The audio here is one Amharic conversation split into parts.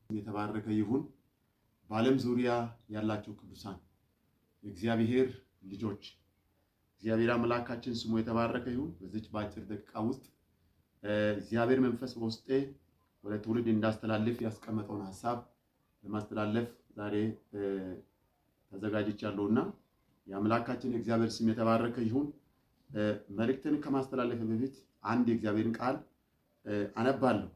የተባረከ ይሁን። በዓለም ዙሪያ ያላችሁ ቅዱሳን የእግዚአብሔር ልጆች እግዚአብሔር አምላካችን ስሙ የተባረከ ይሁን። በዚች በአጭር ደቂቃ ውስጥ እግዚአብሔር መንፈስ በውስጤ ወደ ትውልድ እንዳስተላልፍ ያስቀመጠውን ሐሳብ ለማስተላለፍ ዛሬ ተዘጋጅቻለሁና የአምላካችን የእግዚአብሔር ስም የተባረከ ይሁን። መልእክትን ከማስተላለፍ በፊት አንድ የእግዚአብሔርን ቃል አነባለሁ።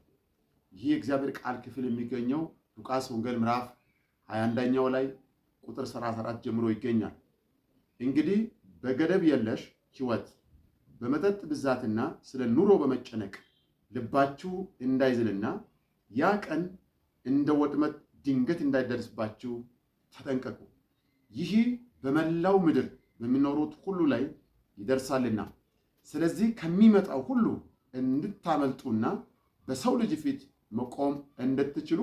ይህ የእግዚአብሔር ቃል ክፍል የሚገኘው ሉቃስ ወንጌል ምዕራፍ 21ኛው ላይ ቁጥር 34 ጀምሮ ይገኛል። እንግዲህ በገደብ የለሽ ሕይወት በመጠጥ ብዛትና ስለ ኑሮ በመጨነቅ ልባችሁ እንዳይዝልና ያ ቀን እንደ ወጥመድ ድንገት እንዳይደርስባችሁ ተጠንቀቁ። ይህ በመላው ምድር በሚኖሩት ሁሉ ላይ ይደርሳልና፣ ስለዚህ ከሚመጣው ሁሉ እንድታመልጡና በሰው ልጅ ፊት መቆም እንድትችሉ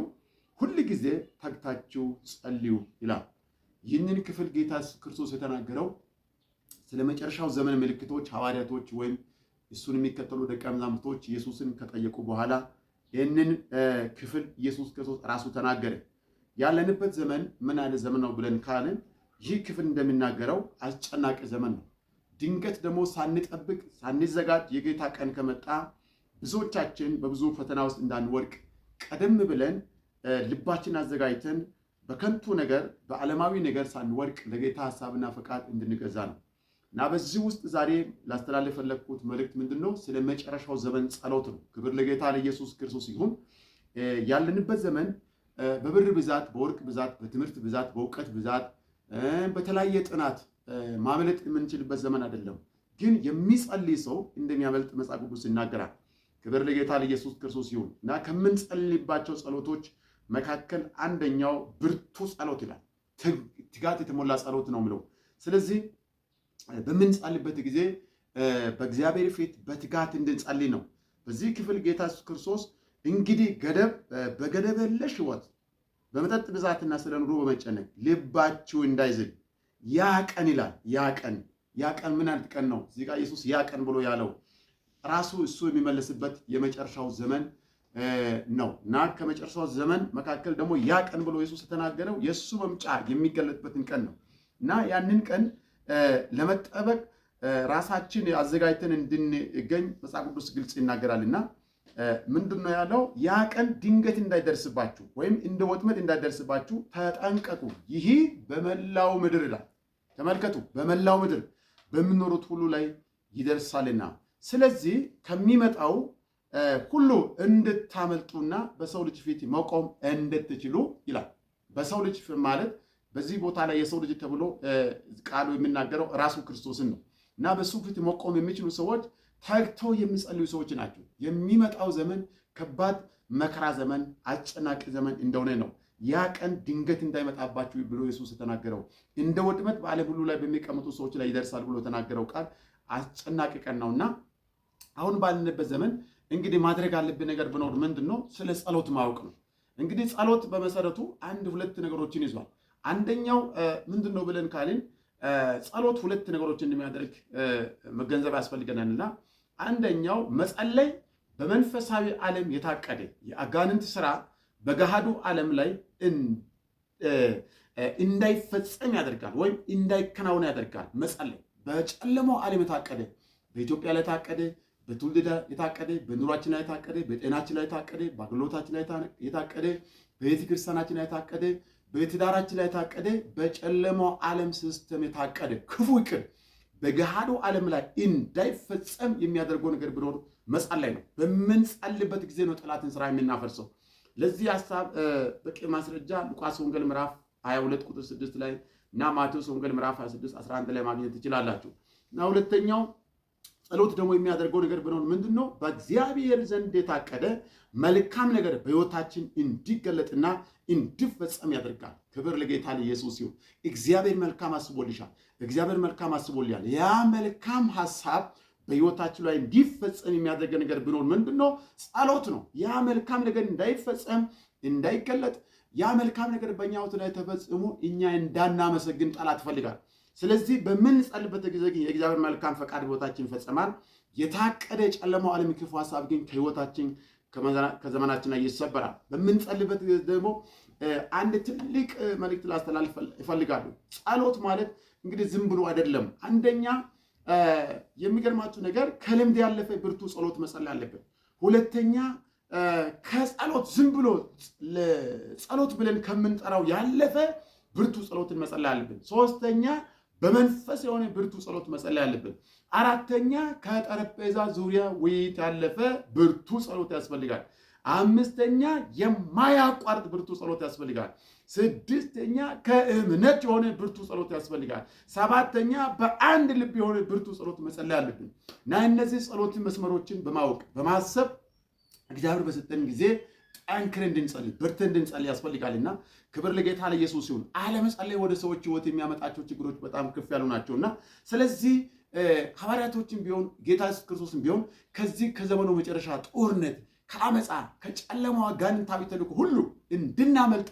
ሁል ጊዜ ተግታችሁ ጸልዩ ይላል። ይህንን ክፍል ጌታ ክርስቶስ የተናገረው ስለ መጨረሻው ዘመን ምልክቶች ሐዋርያቶች ወይም እሱን የሚከተሉ ደቀ መዛሙርቶች ኢየሱስን ከጠየቁ በኋላ ይህንን ክፍል ኢየሱስ ክርስቶስ ራሱ ተናገረ። ያለንበት ዘመን ምን አይነት ዘመን ነው ብለን ካልን ይህ ክፍል እንደሚናገረው አስጨናቂ ዘመን ነው። ድንገት ደግሞ ሳንጠብቅ ሳንዘጋጅ የጌታ ቀን ከመጣ ብዙዎቻችን በብዙ ፈተና ውስጥ እንዳንወድቅ ቀደም ብለን ልባችን አዘጋጅተን በከንቱ ነገር በዓለማዊ ነገር ሳንወድቅ ለጌታ ሐሳብና ፈቃድ እንድንገዛ ነው እና በዚህ ውስጥ ዛሬ ላስተላለፍ የፈለግኩት መልእክት ምንድን ነው? ስለ መጨረሻው ዘመን ጸሎት ነው። ክብር ለጌታ ለኢየሱስ ክርስቶስ ይሁን። ያለንበት ዘመን በብር ብዛት፣ በወርቅ ብዛት፣ በትምህርት ብዛት፣ በእውቀት ብዛት፣ በተለያየ ጥናት ማምለጥ የምንችልበት ዘመን አይደለም። ግን የሚጸልይ ሰው እንደሚያመልጥ መጽሐፍ ቅዱስ ይናገራል። ክብር ለጌታ ለኢየሱስ ክርስቶስ ይሁን እና ከምንጸልይባቸው ጸሎቶች መካከል አንደኛው ብርቱ ጸሎት ይላል። ትጋት የተሞላ ጸሎት ነው የምለው። ስለዚህ በምንጸልይበት ጊዜ በእግዚአብሔር ፊት በትጋት እንድንጸልይ ነው። በዚህ ክፍል ጌታ ኢየሱስ ክርስቶስ እንግዲህ በገደብ የለሽ ሕይወት በመጠጥ ብዛትና ስለ ኑሮ በመጨነቅ ልባችሁ እንዳይዝል ያ ቀን ይላል። ያ ቀን ምን አይነት ቀን ነው? እዚህ ጋር ኢየሱስ ያ ቀን ብሎ ያለው ራሱ እሱ የሚመለስበት የመጨረሻው ዘመን ነው እና ከመጨረሻው ዘመን መካከል ደግሞ ያ ቀን ብሎ ኢየሱስ የተናገረው የእሱ መምጫ የሚገለጥበትን ቀን ነው እና ያንን ቀን ለመጠበቅ ራሳችን አዘጋጅተን እንድንገኝ መጽሐፍ ቅዱስ ግልጽ ይናገራልና ምንድን ነው ያለው? ያ ቀን ድንገት እንዳይደርስባችሁ ወይም እንደ ወጥመድ እንዳይደርስባችሁ ተጠንቀቁ። ይህ በመላው ምድር ይላል። ተመልከቱ፣ በመላው ምድር በሚኖሩት ሁሉ ላይ ይደርሳልና ስለዚህ ከሚመጣው ሁሉ እንድታመልጡና በሰው ልጅ ፊት መቆም እንድትችሉ ይላል። በሰው ልጅ ማለት በዚህ ቦታ ላይ የሰው ልጅ ተብሎ ቃሉ የሚናገረው ራሱ ክርስቶስን ነው እና በሱ ፊት መቆም የሚችሉ ሰዎች ተግተው የሚጸልዩ ሰዎች ናቸው። የሚመጣው ዘመን ከባድ መከራ ዘመን፣ አስጨናቂ ዘመን እንደሆነ ነው። ያ ቀን ድንገት እንዳይመጣባችሁ ብሎ ኢየሱስ የተናገረው እንደ ወጥመድ በዓለም ሁሉ ላይ በሚቀመጡ ሰዎች ላይ ይደርሳል ብሎ የተናገረው ቃል አስጨናቂ ቀን ነውና አሁን ባልንበት ዘመን እንግዲህ ማድረግ አለብን ነገር ቢኖር ምንድን ነው? ስለ ጸሎት ማወቅ ነው። እንግዲህ ጸሎት በመሰረቱ ሁለት ነገሮችን ይዟል። አንደኛው ምንድን ነው ብለን ካልን ጸሎት ሁለት ነገሮችን እንደሚያደርግ መገንዘብ ያስፈልገናልና አንደኛው መጸለይ በመንፈሳዊ ዓለም የታቀደ የአጋንንት ስራ በገሃዱ ዓለም ላይ እንዳይፈጸም ያደርጋል ወይም እንዳይከናወን ያደርጋል። መጸለይ በጨለማው ዓለም የታቀደ በኢትዮጵያ ላይ የታቀደ በትውልድ የታቀደ በኑሯችን ላይ የታቀደ በጤናችን ላይ የታቀደ በአገልግሎታችን ላይ የታቀደ በቤተ ክርስቲያናችን ላይ የታቀደ በትዳራችን ላይ የታቀደ በጨለማው ዓለም ሲስተም የታቀደ ክፉ ዕቅድ በገሃዱ ዓለም ላይ እንዳይፈጸም የሚያደርገው ነገር ቢኖር መጸለይ ነው። በምንጸልይበት ጊዜ ነው ጠላትን ስራ የምናፈርሰው። ለዚህ ሐሳብ በቂ ማስረጃ ሉቃስ ወንጌል ምዕራፍ 22 ቁጥር 6 ላይ እና ማቴዎስ ወንጌል ምዕራፍ 26 11 ላይ ማግኘት ትችላላችሁ። እና ሁለተኛው ጸሎት ደግሞ የሚያደርገው ነገር ቢኖር ምንድን ነው? በእግዚአብሔር ዘንድ የታቀደ መልካም ነገር በሕይወታችን እንዲገለጥና እንዲፈጸም ያደርጋል። ክብር ለጌታ ለኢየሱስ ይሁን። እግዚአብሔር መልካም አስቦልሻል። እግዚአብሔር መልካም አስቦልያል። ያ መልካም ሐሳብ በሕይወታችን ላይ እንዲፈጸም የሚያደርግ ነገር ቢኖር ምንድን ነው? ጸሎት ነው። ያ መልካም ነገር እንዳይፈጸም እንዳይገለጥ፣ ያ መልካም ነገር በእኛ ሕይወት ላይ ተፈጽሞ እኛ እንዳናመሰግን ጠላት ይፈልጋል። ስለዚህ በምንጸልይበት ጊዜ ግን የእግዚአብሔር መልካም ፈቃድ በሕይወታችን ይፈጸማል። የታቀደ የጨለማው ዓለም ክፉ ሐሳብ ግን ከሕይወታችን ከዘመናችን ላይ ይሰበራል። በምንጸልይበት ደግሞ አንድ ትልቅ መልእክት ላስተላልፍ እፈልጋለሁ። ጸሎት ማለት እንግዲህ ዝም ብሎ አይደለም። አንደኛ የሚገርማችሁ ነገር ከልምድ ያለፈ ብርቱ ጸሎት መጸለይ አለብን። ሁለተኛ ከጸሎት ዝም ብሎ ጸሎት ብለን ከምንጠራው ያለፈ ብርቱ ጸሎትን መጸለይ አለብን። ሶስተኛ በመንፈስ የሆነ ብርቱ ጸሎት መጸለይ አለብን። አራተኛ ከጠረጴዛ ዙሪያ ውይይት ያለፈ ብርቱ ጸሎት ያስፈልጋል። አምስተኛ የማያቋርጥ ብርቱ ጸሎት ያስፈልጋል። ስድስተኛ ከእምነት የሆነ ብርቱ ጸሎት ያስፈልጋል። ሰባተኛ በአንድ ልብ የሆነ ብርቱ ጸሎት መጸለይ አለብን እና እነዚህ ጸሎትን መስመሮችን በማወቅ በማሰብ እግዚአብሔር በሰጠን ጊዜ ጠንክረን እንድንጸልይ በርተን እንድንጸልይ ያስፈልጋልና ክብር ለጌታ ለኢየሱስ ይሁን። አለመጸለይ ወደ ሰዎች ሕይወት የሚያመጣቸው ችግሮች በጣም ከፍ ያሉ ናቸውና ስለዚህ ሐዋርያቶችም ቢሆን ጌታ ኢየሱስ ክርስቶስም ቢሆን ከዚህ ከዘመኑ መጨረሻ ጦርነት፣ ከአመፃ፣ ከጨለማው አጋንንታዊ ተልእኮ ሁሉ እንድናመልጥ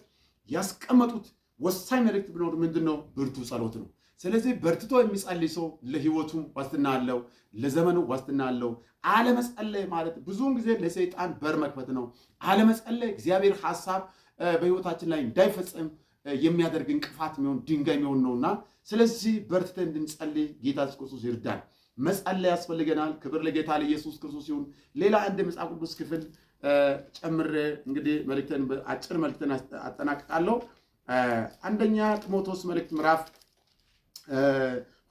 ያስቀመጡት ወሳኝ መልእክት ቢኖር ምንድነው? ብርቱ ጸሎት ነው። ስለዚህ በርትቶ የሚጸልይ ሰው ለሕይወቱ ዋስትና አለው፣ ለዘመኑ ዋስትና አለው። አለመጸለይ ማለት ብዙውን ጊዜ ለሰይጣን በር መክፈት ነው። አለመጸለይ እግዚአብሔር ሐሳብ በሕይወታችን ላይ እንዳይፈጸም የሚያደርግ እንቅፋት የሚሆን ድንጋይ የሚሆን ነውና ስለዚህ በርትተን እንድንጸልይ ጌታ ኢየሱስ ክርስቶስ ይርዳል። መጸለይ ያስፈልገናል። ክብር ለጌታ ለኢየሱስ ክርስቶስ ይሁን። ሌላ አንድ መጽሐፍ ቅዱስ ክፍል ጨምሬ እንግዲህ መልእክተን አጭር መልእክተን አጠናቅቃለሁ። አንደኛ ጢሞቴዎስ መልእክት ምዕራፍ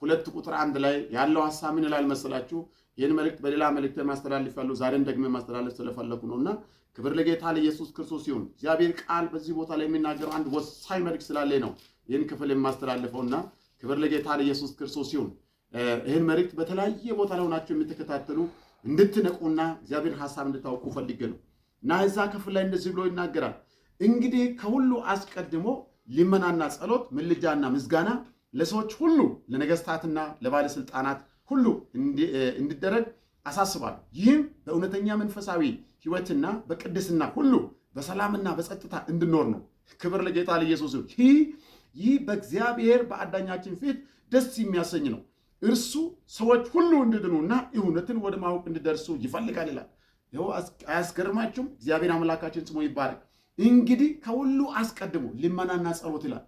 2 ቁጥር 1 ላይ ያለው ሐሳብ ምን ይላል መሰላችሁ? ይህን መልእክት በሌላ መልእክት ማስተላልፋለሁ፣ ዛሬም ደግሞ ማስተላለፍ ስለፈለኩ ነውና ክብር ለጌታ ለኢየሱስ ክርስቶስ ይሁን። እግዚአብሔር ቃል በዚህ ቦታ ላይ የሚናገረው አንድ ወሳኝ መልእክት ስላለ ነው ይህን ክፍል የማስተላልፈውና ክብር ለጌታ ለኢየሱስ ክርስቶስ ይሁን። ይህን መልእክት በተለያየ ቦታ ላይ ሆናችሁ የምትከታተሉ እንድትነቁና እግዚአብሔር ሐሳብ እንድታውቁ ፈልጌ ነው እና እዛ ክፍል ላይ እንደዚህ ብሎ ይናገራል። እንግዲህ ከሁሉ አስቀድሞ ልመናና ጸሎት፣ ምልጃና ምስጋና ለሰዎች ሁሉ ለነገስታትና ለባለስልጣናት ሁሉ እንዲደረግ አሳስባለሁ። ይህም በእውነተኛ መንፈሳዊ ሕይወትና በቅድስና ሁሉ በሰላምና በጸጥታ እንድኖር ነው። ክብር ለጌታ ለኢየሱስ ይሁን። ይህ በእግዚአብሔር በአዳኛችን ፊት ደስ የሚያሰኝ ነው። እርሱ ሰዎች ሁሉ እንዲድኑና እውነትን ወደ ማወቅ እንዲደርሱ ይፈልጋል ይላል። ይኸው አያስገርማችሁም? እግዚአብሔር አምላካችን ስሙ ይባረክ። እንግዲህ ከሁሉ አስቀድሞ ልመናና ጸሎት ይላል።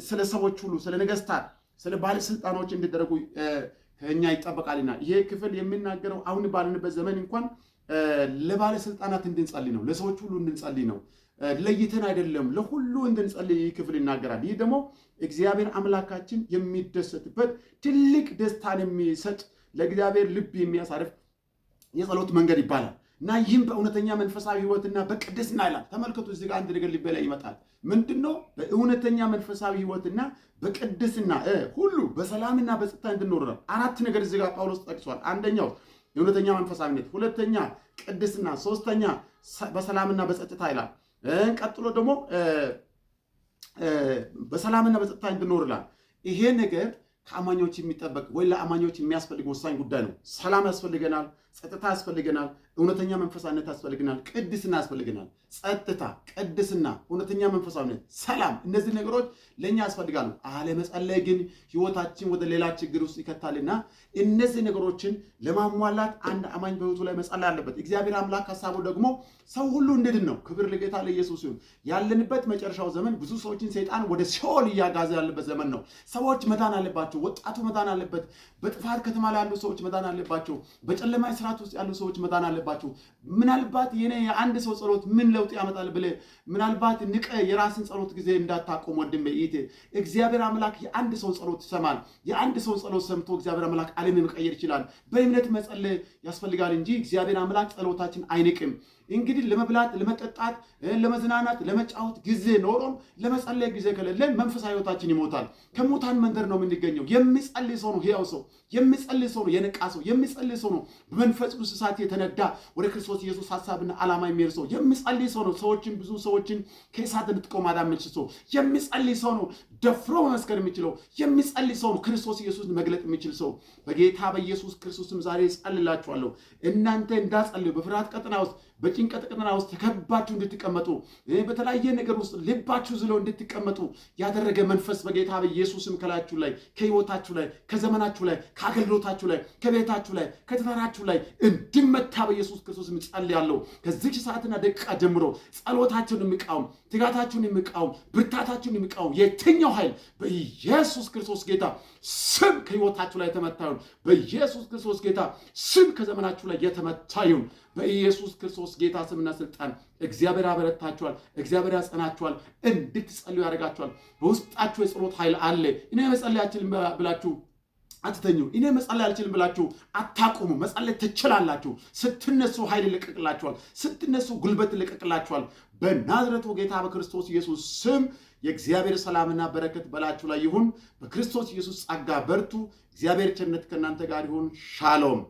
ስለ ሰዎች ሁሉ፣ ስለ ነገስታት፣ ስለ ባለስልጣኖች እንዲደረጉ ከኛ ይጠበቃልና ይሄ ክፍል የሚናገረው አሁን ባለንበት ዘመን እንኳን ለባለስልጣናት እንድንጸልይ ነው፣ ለሰዎች ሁሉ እንድንጸልይ ነው። ለይተን አይደለም፣ ለሁሉ እንድንጸልይ ይህ ክፍል ይናገራል። ይህ ደግሞ እግዚአብሔር አምላካችን የሚደሰትበት ትልቅ ደስታን የሚሰጥ ለእግዚአብሔር ልብ የሚያሳርፍ የጸሎት መንገድ ይባላል እና ይህም በእውነተኛ መንፈሳዊ ሕይወትና በቅድስና ይላል። ተመልከቱ፣ እዚህ ጋር አንድ ነገር ልቤ ላይ ይመጣል። ምንድነው? በእውነተኛ መንፈሳዊ ሕይወትና በቅድስና ሁሉ በሰላምና በጸጥታ እንድንኖር ነው። 4 ነገር እዚህ ጋር ጳውሎስ ጠቅሷል። አንደኛው የእውነተኛ መንፈሳዊነት፣ ሁለተኛ ቅድስና፣ ሶስተኛ በሰላምና በጸጥታ ይላል። ቀጥሎ ደግሞ በሰላምና በጸጥታ እንድንኖር ይላል። ይሄ ነገር ከአማኞች የሚጠበቅ ወይ ለአማኞች የሚያስፈልግ ወሳኝ ጉዳይ ነው። ሰላም ያስፈልገናል፣ ጸጥታ ያስፈልገናል፣ እውነተኛ መንፈሳዊነት ያስፈልገናል፣ ቅድስና ያስፈልገናል። ጸጥታ፣ ቅድስና፣ እውነተኛ መንፈሳዊነት፣ ሰላም፣ እነዚህ ነገሮች ለእኛ ያስፈልጋሉ። አለመጸለይ ግን ሕይወታችን ወደ ሌላ ችግር ውስጥ ይከታልና እነዚህ ነገሮችን ለማሟላት አንድ አማኝ በሕይወቱ ላይ መጸለይ አለበት። እግዚአብሔር አምላክ ሀሳቡ ደግሞ ሰው ሁሉ እንድድን ነው። ክብር ለጌታ ለኢየሱስ ይሁን። ያለንበት መጨረሻው ዘመን ብዙ ሰዎችን ሰይጣን ወደ ሲኦል እያጋዘ ያለበት ዘመን ነው። ሰዎች መዳን አለባቸው። ወጣቱ መዳን አለበት። በጥፋት ከተማ ላይ ያሉ ሰዎች መዳን አለባቸው። በጨለማ ስርዓት ውስጥ ያሉ ሰዎች መዳን አለባቸው። ምናልባት የአንድ ሰው ጸሎት ምን ለውጥ ያመጣል ብለህ ምናልባት ንቀ የራስን ጸሎት ጊዜ እንዳታቆም ወንድሜ ይቴ እግዚአብሔር አምላክ የአንድ ሰው ጸሎት ይሰማል። የአንድ ሰው ጸሎት ሰምቶ እግዚአብሔር አምላክ ዓለምን መቀየር ይችላል። በእምነት መጸለይ ያስፈልጋል እንጂ እግዚአብሔር አምላክ ጸሎታችን አይንቅም። እንግዲህ ለመብላት፣ ለመጠጣት፣ ለመዝናናት፣ ለመጫወት ጊዜ ኖሮን ለመጸለይ ጊዜ ከሌለን መንፈሳዊ ሕይወታችን ይሞታል። ከሙታን መንደር ነው የምንገኘው። የሚጸልይ ሰው ነው ሕያው ሰው። የሚጸልይ ሰው ነው የነቃ ሰው። የሚጸልይ ሰው ነው በመንፈስ ቅዱስ እሳት የተነዳ ወደ ክርስቶስ ኢየሱስ ሐሳብና ዓላማ የሚሄድ ሰው። የሚጸልይ ሰው ነው ሰዎችን ብዙ ሰዎችን ከእሳት እንድትቆ ማዳን የሚችል ሰው። የሚጸልይ ሰው ነው ደፍሮ መመስከር የሚችለው። የሚጸልይ ሰው ነው ክርስቶስ ኢየሱስን መግለጥ የሚችል ሰው። በጌታ በኢየሱስ ክርስቶስም ዛሬ እጸልላችኋለሁ እናንተ እንዳጸልዩ በፍርሃት ቀጠና ውስጥ በጭንቀት ቀጠና ውስጥ ተከባችሁ እንድትቀመጡ በተለያየ ነገር ውስጥ ልባችሁ ዝለው እንድትቀመጡ ያደረገ መንፈስ በጌታ በኢየሱስም ከላያችሁ ላይ ከህይወታችሁ ላይ ከዘመናችሁ ላይ ከአገልግሎታችሁ ላይ ከቤታችሁ ላይ ከተራራችሁ ላይ እንዲመታ በኢየሱስ ክርስቶስ ጸልያለሁ። ከዚህ ሰዓትና ደቂቃ ጀምሮ ጸሎታችሁን የሚቃወም ትጋታችሁን የሚቃወም ብርታታችሁን የሚቃወም የትኛው ኃይል በኢየሱስ ክርስቶስ ጌታ ስም ከህይወታችሁ ላይ የተመታ ይሁን። በኢየሱስ ክርስቶስ ጌታ ስም ከዘመናችሁ ላይ የተመታ ይሁን። በኢየሱስ ክርስቶስ ጌታ ስምና ስልጣን እግዚአብሔር ያበረታችኋል፣ እግዚአብሔር ያጸናችኋል፣ እንድትጸልዩ ያደርጋችኋል። በውስጣችሁ የጸሎት ኃይል አለ። እኔ መጸለይ አልችልም ብላችሁ አትተኙ። እኔ መጸለይ አልችልም ብላችሁ አታቁሙ። መጸለይ ትችላላችሁ። ስትነሱ ኃይል ይለቀቅላችኋል። ስትነሱ ጉልበት ይለቀቅላችኋል። በናዝሬቱ ጌታ በክርስቶስ ኢየሱስ ስም የእግዚአብሔር ሰላምና በረከት በላችሁ ላይ ይሁን። በክርስቶስ ኢየሱስ ጸጋ በርቱ። እግዚአብሔር ቸርነት ከእናንተ ጋር ይሁን። ሻሎም